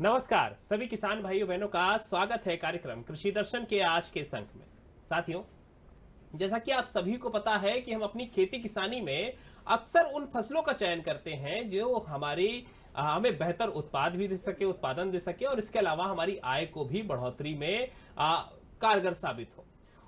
नमस्कार सभी किसान भाइयों बहनों का स्वागत है कार्यक्रम कृषि दर्शन के आज के इस अंक में। साथियों, जैसा कि आप सभी को पता है कि हम अपनी खेती किसानी में अक्सर उन फसलों का चयन करते हैं जो हमें बेहतर उत्पाद भी दे सके, उत्पादन दे सके और इसके अलावा हमारी आय को भी बढ़ोतरी में कारगर साबित हो।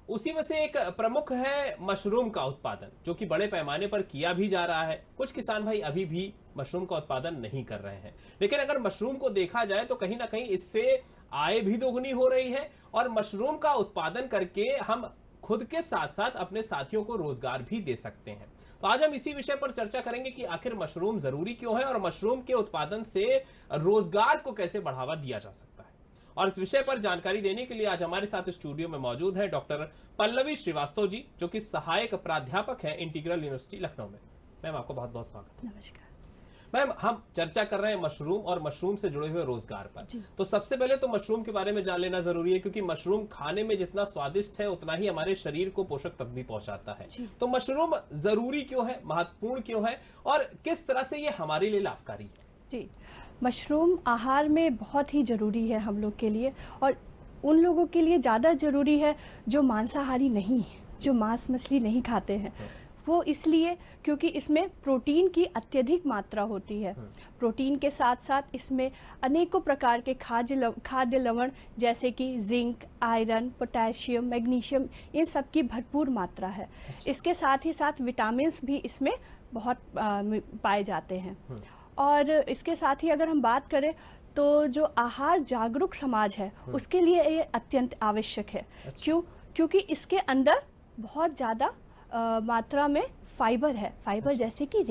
उसी में से एक प्रमुख है मशरूम का उत्पादन, जो कि बड़े पैमाने पर किया भी जा रहा है। कुछ किसान भाई अभी भी मशरूम का उत्पादन नहीं कर रहे हैं, लेकिन अगर मशरूम को देखा जाए तो कहीं ना कहीं इससे आय भी दोगुनी हो रही है और मशरूम का उत्पादन करके हम खुद के साथ साथ अपने साथियों को रोजगार भी दे सकते हैं। तो आज हम इसी विषय पर चर्चा करेंगे कि आखिर मशरूम जरूरी क्यों है और मशरूम के उत्पादन से रोजगार को कैसे बढ़ावा दिया जा सकता है। और इस विषय पर जानकारी देने के लिए आज हमारे साथ स्टूडियो में मौजूद है डॉक्टर पल्लवी श्रीवास्तव जी, जो कि सहायक प्राध्यापक है इंटीग्रल यूनिवर्सिटी लखनऊ में। मैम, आपको बहुत बहुत स्वागत। नमस्कार मैम, हम चर्चा कर रहे हैं मशरूम और मशरूम से जुड़े हुए रोजगार पर। तो सबसे पहले तो मशरूम के बारे में जान लेना जरूरी है, क्योंकि मशरूम खाने में जितना स्वादिष्ट है उतना ही हमारे शरीर को पोषक तत्व भी पहुंचाता है। तो मशरूम जरूरी क्यों है, महत्वपूर्ण क्यों है और किस तरह से ये हमारे लिए लाभकारी है? जी, मशरूम आहार में बहुत ही ज़रूरी है हम लोग के लिए, और उन लोगों के लिए ज़्यादा ज़रूरी है जो मांसाहारी नहीं है, जो मांस मछली नहीं खाते हैं। वो इसलिए क्योंकि इसमें प्रोटीन की अत्यधिक मात्रा होती है। प्रोटीन के साथ साथ इसमें अनेकों प्रकार के खाद्य लवण जैसे कि जिंक, आयरन, पोटेशियम, मैग्नीशियम, इन सब की भरपूर मात्रा है। इसके साथ ही साथ विटामिन्स भी इसमें बहुत पाए जाते हैं। और इसके साथ ही अगर हम बात करें तो जो आहार जागरूक समाज है उसके लिए ये अत्यंत आवश्यक है। क्योंकि इसके अंदर बहुत ज़्यादा मात्रा में फाइबर है। फाइबर जैसे कि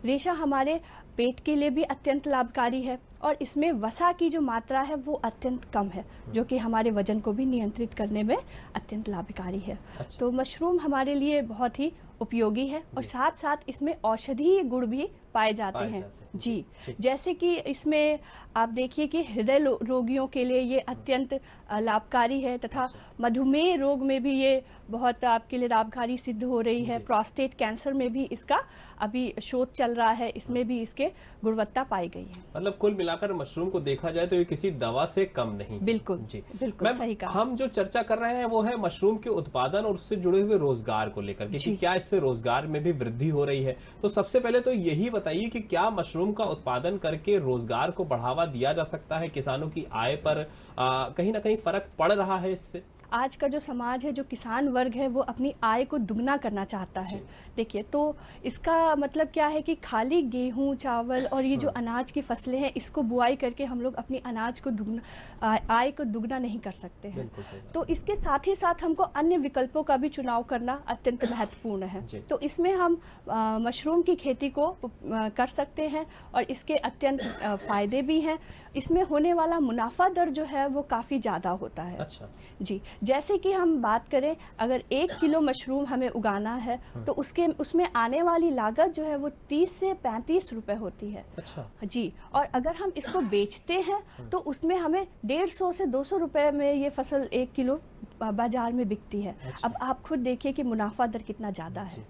रेशा हमारे पेट के लिए भी अत्यंत लाभकारी है, और इसमें वसा की जो मात्रा है वो अत्यंत कम है, जो कि हमारे वजन को भी नियंत्रित करने में अत्यंत लाभकारी है। तो मशरूम हमाे लिए बहुत ही उपयोगी है, और साथ साथ इसमें औषधीय गुण भी पाए जाते हैं। जी, जैसे कि इसमें आप देखिए कि हृदय रोगियों के लिए ये अत्यंत लाभकारी है, तथा मधुमेह रोग में भी ये बहुत आपके लिए लाभकारी सिद्ध हो रही है। प्रोस्टेट कैंसर में भी इसका अभी शोध चल रहा है, इसमें भी इसके गुणवत्ता पाई गई है। मतलब कुल मिलाकर मशरूम को देखा जाए तो ये किसी दवा से कम नहीं। बिल्कुल जी, बिल्कुल सही कहा। हम जो चर्चा कर रहे हैं वो है मशरूम के उत्पादन और उससे जुड़े हुए रोजगार को लेकर कि क्या इससे रोजगार में भी वृद्धि हो रही है। तो सबसे पहले तो यही बताइए कि क्या मशरूम का उत्पादन करके रोजगार को बढ़ावा दिया जा सकता है? किसानों की आय पर कहीं ना कहीं फर्क पड़ रहा है इससे? आज का जो समाज है, जो किसान वर्ग है, वो अपनी आय को दुगना करना चाहता है। देखिए, तो इसका मतलब क्या है कि खाली गेहूं, चावल और ये जो अनाज की फसलें हैं, इसको बुआई करके हम लोग अपनी अनाज को आय को दुगना नहीं कर सकते हैं। तो इसके साथ ही साथ हमको अन्य विकल्पों का भी चुनाव करना अत्यंत महत्वपूर्ण है। तो इसमें हम मशरूम की खेती को कर सकते हैं, और इसके अत्यंत फायदे भी हैं। इसमें होने वाला मुनाफा दर जो है वो काफ़ी ज़्यादा होता है। जी, जैसे कि हम बात करें, अगर 1 किलो मशरूम हमें उगाना है तो उसमें आने वाली लागत जो है वो 30 से 35 रुपए होती है। जी, और अगर हम इसको बेचते हैं तो उसमें हमें 150 से 200 रुपए में ये फसल 1 किलो बाजार में बिकती है। अब आप खुद देखिए कि मुनाफा दर कितना ज़्यादा है।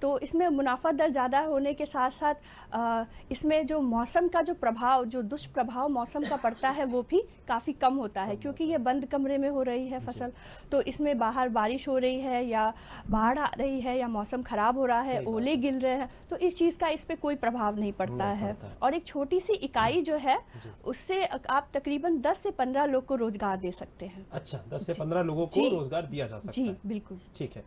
तो इसमें मुनाफा दर ज़्यादा होने के साथ साथ इसमें जो मौसम का जो प्रभाव, जो दुष्प्रभाव मौसम का पड़ता है वो भी काफ़ी कम होता है, क्योंकि ये बंद कमरे में हो रही है फसल। तो इसमें बाहर बारिश हो रही है या बाढ़ आ रही है या मौसम ख़राब हो रहा है, ओले गिर रहे हैं, तो इस चीज़ का इस पर कोई प्रभाव नहीं पड़ता है। और एक छोटी सी इकाई जो है उससे आप तकरीबन 10 से 15 लोग को रोजगार दे सकते हैं। 10 से 15 लोगों को रोजगार दिया जा सकता है। जी बिल्कुल, ठीक है।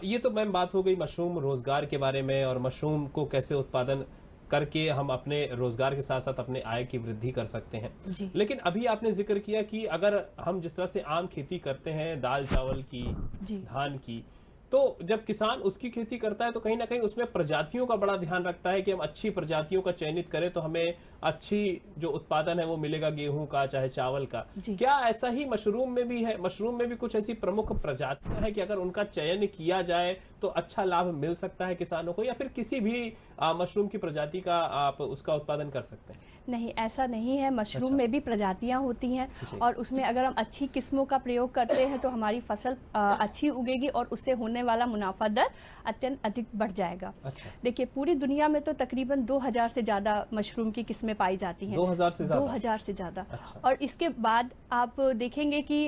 ये तो मैम बात हो गई मशरूम रोजगार के बारे में, और मशरूम को कैसे उत्पादन करके हम अपने रोजगार के साथ साथ अपने आय की वृद्धि कर सकते हैं। लेकिन अभी आपने जिक्र किया कि अगर हम जिस तरह से आम खेती करते हैं, दाल चावल की, धान की, तो जब किसान उसकी खेती करता है तो कहीं ना कहीं उसमें प्रजातियों का बड़ा ध्यान रखता है कि हम अच्छी प्रजातियों का चयनित करें तो हमें अच्छी जो उत्पादन है वो मिलेगा, गेहूं का चाहे चावल का। क्या ऐसा ही मशरूम में भी है? मशरूम में भी कुछ ऐसी प्रमुख प्रजातियां हैं कि अगर उनका चयन किया जाए तो अच्छा लाभ मिल सकता है किसानों को, या फिर किसी भी मशरूम की प्रजाति का आप उसका उत्पादन कर सकते हैं? नहीं, ऐसा नहीं है। मशरूम में भी प्रजातियां होती हैं, और उसमें अगर हम अच्छी किस्मों का प्रयोग करते हैं तो हमारी फसल अच्छी उगेगी और उससे होने होने वाला मुनाफा दर अत्यंत अधिक बढ़ जाएगा। अच्छा। देखिए पूरी दुनिया में तो तकरीबन 2000 से ज़्यादा मशरूम की किस्में पाई जाती हैं। 2000 से ज़्यादा? 2000 से ज़्यादा। अच्छा। और इसके बाद आप देखेंगे कि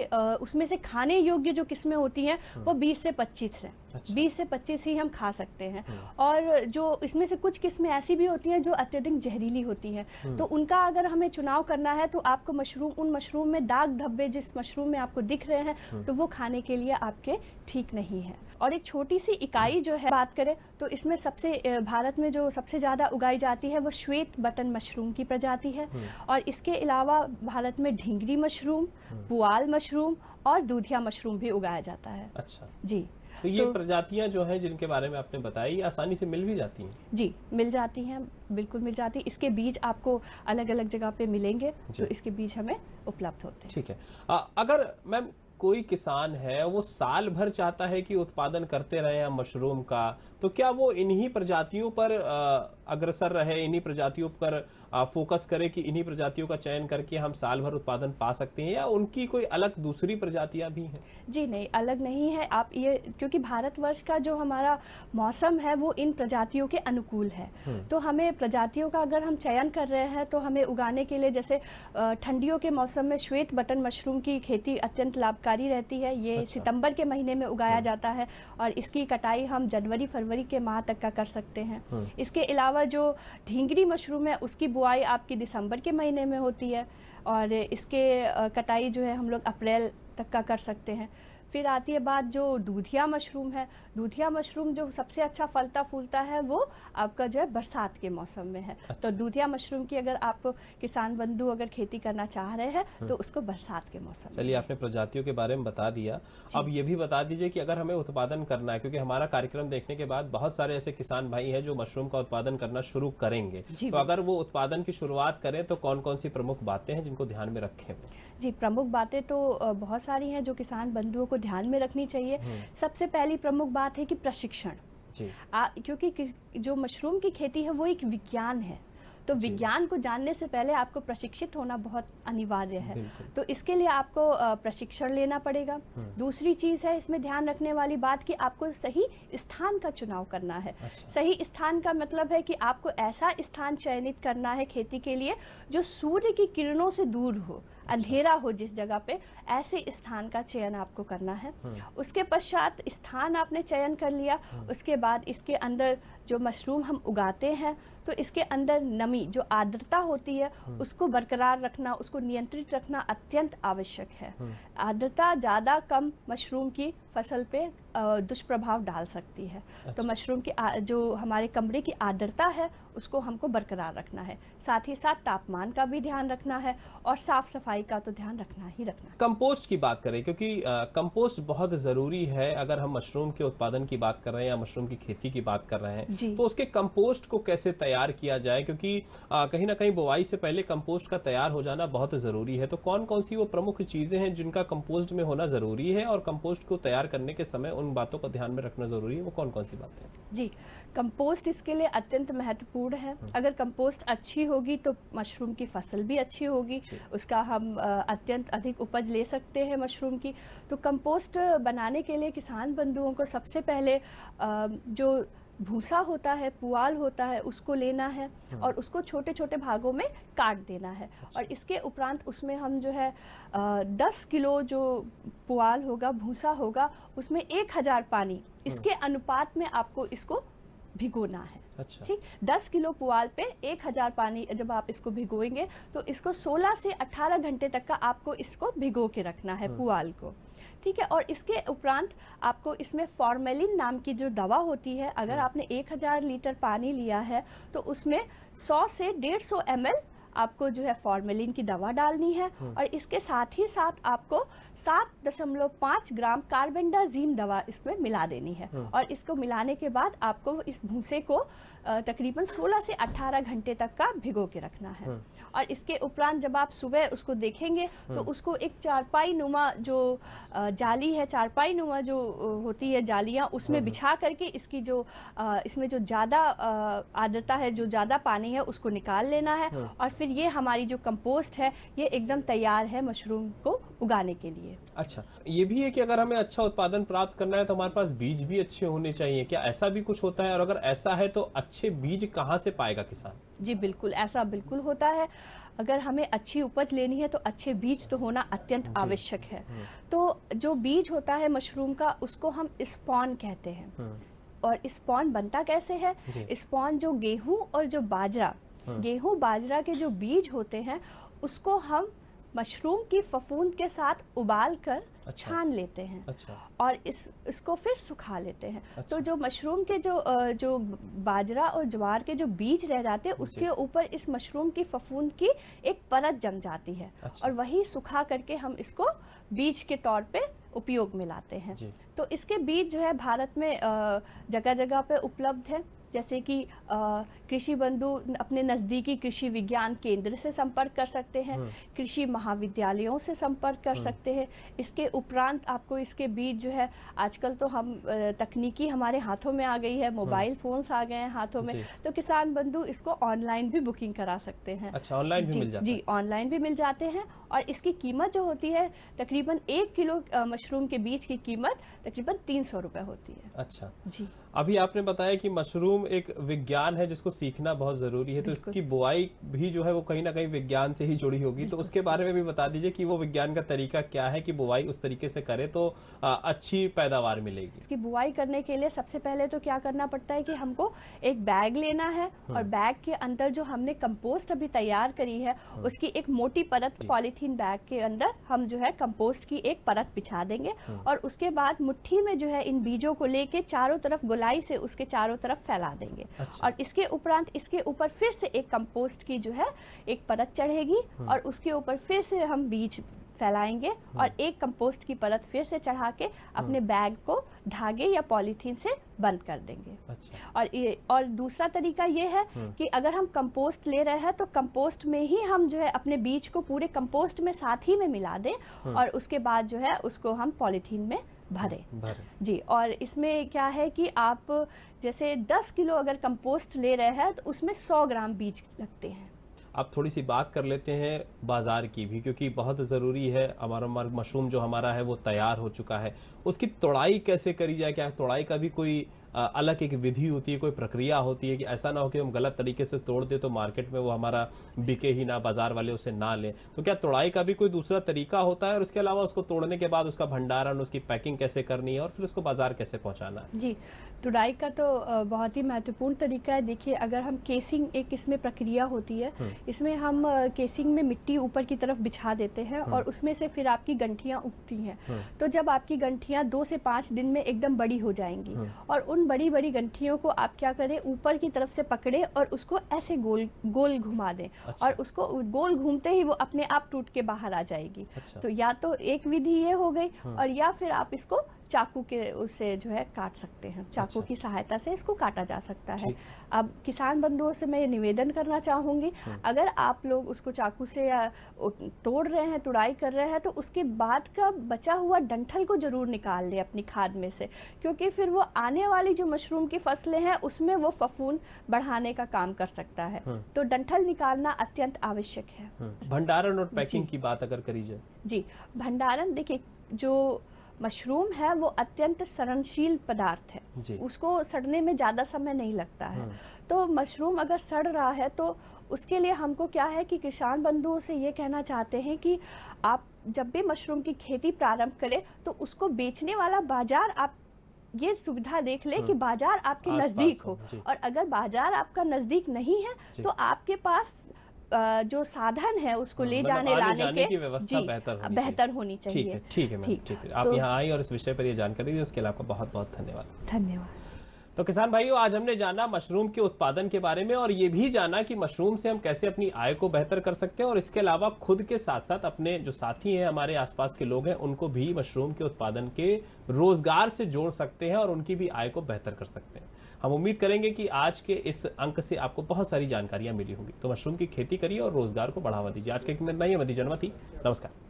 उसमें से खाने योग्य जो किस्में होती हैं वो 20 से 25 हैं। अच्छा। 20 से 25 ही हम खा सकते हैं। और जो इसमें से कुछ किस्में ऐसी भी होती हैं जो अत्यधिक जहरीली होती हैं, तो उनका अगर हमें चुनाव करना है तो आपको उन मशरूम में दाग धब्बे जिस मशरूम में आपको दिख रहे हैं तो वो खाने के लिए आपके ठीक नहीं है। और एक छोटी सी इकाई जो है बात करें तो इसमें भारत में जो सबसे ज़्यादा उगाई जाती है वो श्वेत बटन मशरूम की प्रजाति है। और इसके अलावा भारत में ढींगरी मशरूम, पुआल मशरूम और दूधिया मशरूम भी उगाया जाता है। अच्छा जी। तो ये प्रजातियां जो हैं जिनके बारे में आपने बताई आसानी से मिल भी जाती हैं? जी मिल जाती हैं, बिल्कुल मिल जाती है। इसके बीज आपको अलग अलग जगह पे मिलेंगे तो इसके बीज हमें उपलब्ध होते हैं। ठीक है। अगर मैम कोई किसान है वो साल भर चाहता है कि उत्पादन करते रहे हम मशरूम का, तो क्या वो इन्हीं प्रजातियों पर अग्रसर रहे, इन्हीं प्रजातियों पर फोकस करे कि इन्हीं प्रजातियों का चयन करके हम साल भर उत्पादन पा सकते हैं, या उनकी कोई अलग दूसरी प्रजातियां भी हैं? जी नहीं, अलग नहीं है। आप ये क्योंकि भारतवर्ष का जो हमारा मौसम है वो इन प्रजातियों के अनुकूल है, तो हमें प्रजातियों का अगर हम चयन कर रहे हैं तो हमें उगाने के लिए जैसे ठंडियों के मौसम में श्वेत बटन मशरूम की खेती अत्यंत लाभकारी रहती है। ये सितंबर के महीने में उगाया जाता है और इसकी कटाई हम जनवरी फरवरी के माह तक का कर सकते हैं। इसके अलावा जो ढींगरी मशरूम है उसकी बुआई आपकी दिसंबर के महीने में होती है और इसके कटाई जो है हम लोग अप्रैल तक का कर सकते हैं। फिर आती है बात जो दूधिया मशरूम है। दूधिया मशरूम जो सबसे अच्छा फलता फूलता है वो आपका जो है बरसात के मौसम में है। अच्छा। तो दूधिया मशरूम की अगर आप किसान बंधु अगर खेती करना चाह रहे हैं तो उसको बरसात के मौसम में। चलिए, आपने प्रजातियों के बारे में बता दिया, अब ये भी बता दीजिए कि अगर हमें उत्पादन करना है, क्योंकि हमारा कार्यक्रम देखने के बाद बहुत सारे ऐसे किसान भाई हैं जो मशरूम का उत्पादन करना शुरू करेंगे, तो अगर वो उत्पादन की शुरुआत करें तो कौन कौन सी प्रमुख बातें हैं जिनको ध्यान में रखें? जी, प्रमुख बातें तो बहुत सारी हैं जो किसान बंधुओं को ध्यान में रखनी चाहिए। सबसे पहली प्रमुख बात है कि प्रशिक्षण। जी। क्योंकि जो मशरूम की खेती है वो एक विज्ञान है, तो विज्ञान को जानने से पहले आपको प्रशिक्षित होना बहुत अनिवार्य है। तो इसके लिए आपको प्रशिक्षण लेना पड़ेगा। दूसरी चीज है इसमें ध्यान रखने वाली बात कि आपको सही स्थान का चुनाव करना है। अच्छा। सही स्थान का मतलब है कि आपको ऐसा स्थान चयनित करना है खेती के लिए जो सूर्य की किरणों से दूर हो, अंधेरा हो जिस जगह पे, ऐसे स्थान का चयन आपको करना है। उसके पश्चात स्थान आपने चयन कर लिया, उसके बाद इसके अंदर जो मशरूम हम उगाते हैं तो इसके अंदर नमी जो आर्द्रता होती है उसको बरकरार रखना, उसको नियंत्रित रखना अत्यंत आवश्यक है। आर्द्रता ज़्यादा कम मशरूम की फसल पे दुष्प्रभाव डाल सकती है। अच्छा। तो मशरूम की जो हमारे कमरे की आर्द्रता है उसको हमको बरकरार रखना है, साथ ही साथ तापमान का भी ध्यान रखना है और साफ सफाई का तो ध्यान रखना ही रखना है। कंपोस्ट की बात करें, क्योंकि कंपोस्ट बहुत ज़रूरी है अगर हम मशरूम के उत्पादन की बात कर रहे हैं या मशरूम की खेती की बात कर रहे हैं, तो उसके कंपोस्ट को कैसे तैयार किया जाए, क्योंकि कहीं ना कहीं बुआई से पहले कंपोस्ट का तैयार हो जाना बहुत ज़रूरी है। तो कौन कौन सी वो प्रमुख चीज़ें हैं जिनका कंपोस्ट में होना ज़रूरी है और कंपोस्ट को तैयार करने के समय उन बातों का ध्यान में रखना ज़रूरी है, वो कौन कौन सी बातें हैं? जी, कंपोस्ट इसके लिए अत्यंत महत्वपूर्ण है। अगर कंपोस्ट अच्छी होगी तो मशरूम की फसल भी अच्छी होगी, उसका हम अत्यंत अधिक उपज ले सकते हैं मशरूम की। तो कंपोस्ट बनाने के लिए किसान बंधुओं को सबसे पहले जो भूसा होता है, पुआल होता है, उसको लेना है और उसको छोटे छोटे भागों में काट देना है। और इसके उपरांत उसमें हम जो है 10 किलो जो पुआल होगा, भूसा होगा, उसमें 1000 पानी, इसके अनुपात में आपको इसको भिगोना है। अच्छा। ठीक, 10 किलो पुआल पे 1000 पानी जब आप इसको भिगोएंगे तो इसको 16 से 18 घंटे तक का आपको इसको भिगो के रखना है पुआल को। ठीक है। और इसके उपरांत आपको इसमें फॉर्मेलिन नाम की जो दवा होती है, अगर आपने 1000 लीटर पानी लिया है तो उसमें 100 से 150 ml आपको जो है फॉर्मेलिन की दवा डालनी है और इसके साथ ही साथ आपको 7.5 ग्राम कार्बेंडाजिम दवा इसमें मिला देनी है। और इसको मिलाने के बाद आपको इस भूसे को तकरीबन 16 से 18 घंटे तक का भिगो के रखना है। और इसके उपरांत जब आप सुबह उसको देखेंगे तो उसको एक चारपाई नुमा जो जाली है, चारपाई नुमा जो होती है जालियां, उसमें बिछा करके इसकी जो इसमें जो ज़्यादा आर्द्रता है, जो ज़्यादा पानी है, उसको निकाल लेना है और फिर फिर ये हमारी जो कंपोस्ट है ये एकदम तैयार है मशरूम को उगाने के लिए। अच्छा, ये भी है कि अगर हमें अच्छा उत्पादन प्राप्त करना है तो हमारे पास बीज भी अच्छे होने चाहिए, क्या ऐसा भी कुछ होता है? और अगर ऐसा है तो अच्छे बीज कहाँ से पाएगा किसान? जी बिल्कुल, ऐसा बिल्कुल होता है। अगर हमें अच्छी उपज लेनी है तो अच्छे बीज तो होना अत्यंत आवश्यक है। तो जो बीज होता है मशरूम का उसको हम स्पॉन कहते हैं। और स्पॉन बनता कैसे है? स्पॉन जो गेहूं और जो बाजरा, गेहूं बाजरा के जो बीज होते हैं उसको हम मशरूम की फफूंद के साथ उबाल कर छान लेते हैं। और इसको फिर सुखा लेते हैं। तो जो मशरूम के जो बाजरा और ज्वार के जो बीज रह जाते हैं उसके ऊपर इस मशरूम की फफूंद की एक परत जम जाती है। और वही सुखा करके हम इसको बीज के तौर पे उपयोग में लाते हैं। तो इसके बीज जो है भारत में जगह जगह पे उपलब्ध है। जैसे कि कृषि बंधु अपने नज़दीकी कृषि विज्ञान केंद्र से संपर्क कर सकते हैं, कृषि महाविद्यालयों से संपर्क कर सकते हैं। इसके उपरांत आपको इसके बीज जो है आजकल तो हम तकनीकी हमारे हाथों में आ गई है, मोबाइल फोन्स आ गए हैं हाथों में, तो किसान बंधु इसको ऑनलाइन भी बुकिंग करा सकते हैं। अच्छा, ऑनलाइन भी मिल जाता है? जी, ऑनलाइन भी मिल जाते हैं। और इसकी कीमत जो होती है तकरीबन 1 किलो मशरूम के बीज की कीमत तकरीबन 300 रुपए होती है। अच्छा जी। अभी आपने बताया कि मशरूम एक विज्ञान है जिसको सीखना बहुत जरूरी है, तो इसकी बुआई भी जो है वो कहीं ना कहीं विज्ञान से ही जुड़ी होगी, तो उसके बारे में भी बता दीजिए कि वो विज्ञान का तरीका क्या है कि बुआई उस तरीके से करे तो अच्छी पैदावार मिलेगी। इसकी बुआई करने के लिए सबसे पहले तो क्या करना पड़ता है कि हमको एक बैग लेना है और बैग के अंदर जो हमने कंपोस्ट अभी तैयार करी है उसकी एक मोटी परत पॉलीथीन बैग के अंदर हम जो है कंपोस्ट की एक परत बिछा देंगे। और उसके बाद मुट्ठी में जो है इन बीजों को लेके चारों तरफ गोलाई से उसके चारों तरफ फैला देंगे। और इसके उपरांत इसके ऊपर फिर से एक कंपोस्ट की जो है एक परत चढ़ेगी और उसके ऊपर फिर से हम बीज फैलाएंगे और एक कंपोस्ट की परत फिर से चढ़ा के अपने बैग को धागे या पॉलीथीन से बंद कर देंगे। अच्छा। और दूसरा तरीका ये है कि अगर हम कंपोस्ट ले रहे हैं तो कंपोस्ट में ही हम जो है अपने बीज को पूरे कंपोस्ट में साथ ही में मिला दें और उसके बाद जो है उसको हम पॉलीथीन में भरे जी। और इसमें क्या है कि आप जैसे 10 किलो अगर कंपोस्ट ले रहे हैं तो उसमें 100 ग्राम बीज लगते हैं। आप थोड़ी सी बात कर लेते हैं बाजार की भी, क्योंकि बहुत ज़रूरी है। हमारा मशरूम जो हमारा है वो तैयार हो चुका है, उसकी तोड़ाई कैसे करी जाए? क्या तोड़ाई का भी कोई अलग एक विधि होती है, कोई प्रक्रिया होती है कि ऐसा ना हो कि हम गलत तरीके से तोड़ दे तो मार्केट में वो हमारा बिके ही ना, बाजार वाले उसे ना लें? तो क्या तोड़ाई का भी कोई दूसरा तरीका होता है? और उसके अलावा उसको तोड़ने के बाद उसका भंडारण, उसकी पैकिंग कैसे करनी है और फिर उसको बाजार कैसे पहुंचाना है? जी, तुड़ाई का तो बहुत ही महत्वपूर्ण तरीका है। देखिए, अगर हम केसिंग, एक इसमें प्रक्रिया होती है, इसमें हम केसिंग में मिट्टी ऊपर की तरफ बिछा देते हैं और उसमें से फिर आपकी गंठियां उगती हैं। तो जब आपकी गंठियां 2 से 5 दिन में एकदम बड़ी हो जाएंगी और उन बड़ी बड़ी गंठियों को आप क्या करें, ऊपर की तरफ से पकड़े और उसको ऐसे गोल गोल घुमा दें। अच्छा। और उसको गोल घूमते ही वो अपने आप टूट के बाहर आ जाएगी। अच्छा। तो या तो एक विधि ये हो गई और या फिर आप इसको चाकू के उससे जो है काट सकते हैं, चाकू की सहायता से इसको काटा जा सकता है। अब किसान बंधुओं से मैं ये निवेदन करना चाहूंगी, अगर आप लोग उसको चाकू से तोड़ रहे हैं, तुड़ाई कर रहे हैं, तो उसके बाद का बचा हुआ डंठल को जरूर निकाल लें अपनी खाद में से, क्योंकि फिर वो आने वाली जो मशरूम की फसलें हैं उसमें वो फफूंद बढ़ाने का काम कर सकता है। तो डंठल निकालना अत्यंत आवश्यक है। भंडारण और पैकिंग की बात अगर करी जाए? जी, भंडारण, देखिए, जो मशरूम है वो अत्यंत सड़नशील पदार्थ है, उसको सड़ने में ज़्यादा समय नहीं लगता है। तो मशरूम अगर सड़ रहा है तो उसके लिए हमको क्या है कि किसान बंधुओं से ये कहना चाहते हैं कि आप जब भी मशरूम की खेती प्रारंभ करें तो उसको बेचने वाला बाजार आप ये सुविधा देख ले कि बाजार आपके नज़दीक हो। और अगर बाजार आपका नज़दीक नहीं है तो आपके पास जो साधन है उसको ले जाने लाने की व्यवस्था बेहतर होनी चाहिए। ठीक है मैम, ठीक है। आप यहाँ आई और इस विषय पर ये जानकारी दी, उसके लिए आपका बहुत बहुत धन्यवाद। धन्यवाद। तो किसान भाइयों, आज हमने जाना मशरूम के उत्पादन के बारे में और ये भी जाना कि मशरूम से हम कैसे अपनी आय को बेहतर कर सकते हैं और इसके अलावा खुद के साथ साथ अपने जो साथी हैं, हमारे आसपास के लोग हैं, उनको भी मशरूम के उत्पादन के रोजगार से जोड़ सकते हैं और उनकी भी आय को बेहतर कर सकते हैं। हम उम्मीद करेंगे कि आज के इस अंक से आपको बहुत सारी जानकारियां मिली होंगी। तो मशरूम की खेती करिए और रोजगार को बढ़ावा दीजिए। आज के मैं मदी जनमती, नमस्कार।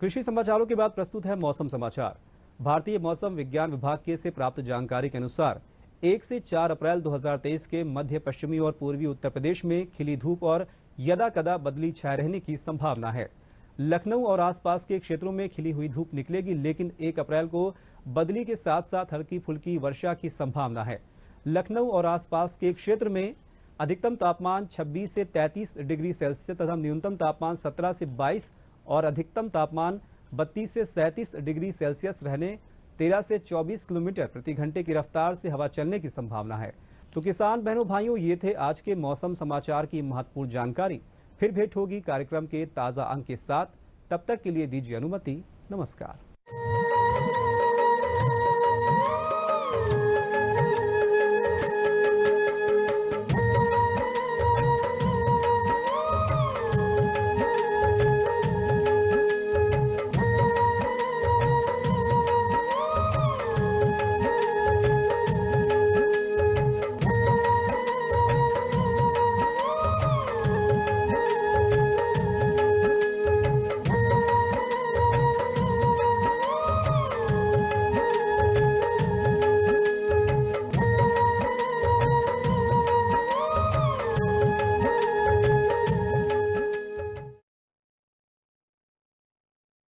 कृषि समाचारों के बाद प्रस्तुत है मौसम समाचार। भारतीय मौसम विज्ञान विभाग के से प्राप्त जानकारी के अनुसार 1 से 4 अप्रैल 2023 के मध्य पश्चिमी और पूर्वी उत्तर प्रदेश में खिली धूप और यदा-कदा बदली छाए रहने की संभावना है। लखनऊ और आसपास के क्षेत्रों में खिली हुई धूप निकलेगी, लेकिन 1 अप्रैल को बदली के साथ साथ हल्की फुल्की वर्षा की संभावना है। लखनऊ और आसपास के क्षेत्र में अधिकतम तापमान 26 से 33 डिग्री सेल्सियस तथा न्यूनतम तापमान 17 से 22 और अधिकतम तापमान 32 से 37 डिग्री सेल्सियस रहने 13 से 24 किलोमीटर प्रति घंटे की रफ्तार से हवा चलने की संभावना है। तो किसान बहनों भाइयों, ये थे आज के मौसम समाचार की महत्वपूर्ण जानकारी। फिर भेंट होगी कार्यक्रम के ताजा अंक के साथ। तब तक के लिए दीजिए अनुमति। नमस्कार।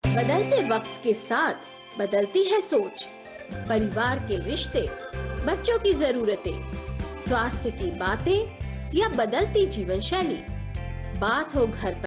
बदलते वक्त के साथ बदलती है सोच, परिवार के रिश्ते, बच्चों की जरूरतें, स्वास्थ्य की बातें या बदलती जीवन शैली। बात हो घर